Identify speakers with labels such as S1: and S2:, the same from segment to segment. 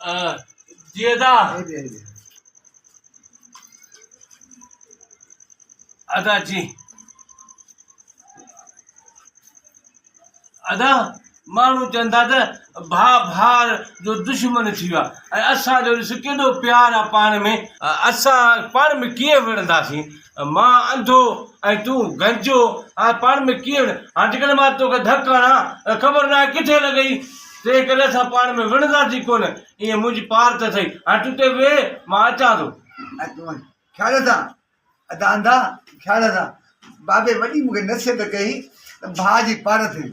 S1: जी अदा अदा जी अदा माण्हू चवनि था त भाउ भाउ जो दुश्मन थी वियो आहे ऐं असांजो ॾिस केॾो प्यारु आहे पाण में असां पाण में कीअं विढ़ंदासीं मां अंधो ऐं तूं गंजो हाणे पाण में कीअं हाणे जेकॾहिं मां तोखे धकु हणां ख़बर न आहे किथे लॻई तंहिं करे असां पाण में विढ़ंदासीं कोन ईअं मुंहिंजी पार त थिए हाणे तूं ते वेह मां अचां थो
S2: ख़्याल सां अदा अंधा ख़्याल सां बाबे वॾी मूंखे नसीहत कई त भाउ जी पार थी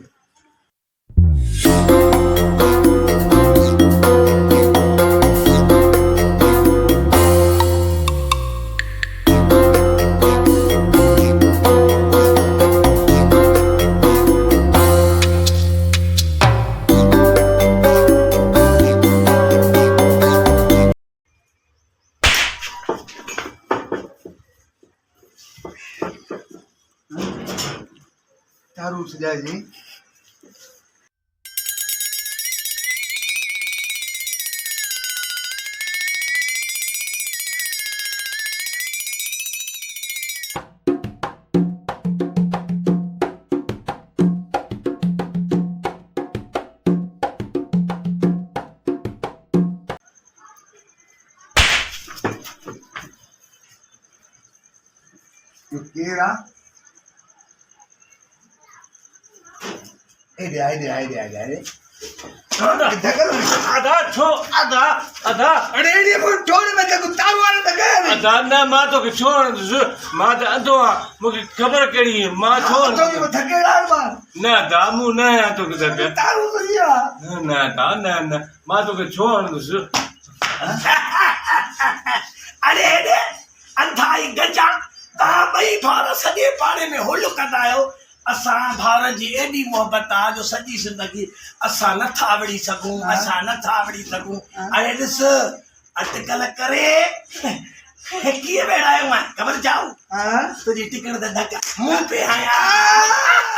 S2: तारू सजाए जी यो केरु आहे एॾे एॾे एॾे एॾे एॾे
S1: अदा छो अदा अदा
S2: अरे एॾे छोड़ में जेको तारू वारो त केरु
S1: अदा न मां तोखे छो हणंदुसि मां त अंधो आहियां मूंखे ख़बर कहिड़ी आहे मां छो
S2: तो धकेड़ा मार
S1: न अदा मूं न आहियां तोखे धके
S2: तारू तो इहा
S1: न न अदा न न मां तोखे छो हणंदुसि
S2: अरे एॾे अंधा ई गजा तव्हां ॿई भाउर सॼे पाड़े में हुल कंदा आहियो असां भाउरनि जी एॾी मोहबत आहे जो सॼी ज़िंदगी असां नथा विड़ी सघूं असां नथा विड़ी सघूं अरे ॾिस अटकल करे कीअं वेड़ा आहियूं ख़बर जाऊं तुंहिंजी टिकण त धक मूं पे आया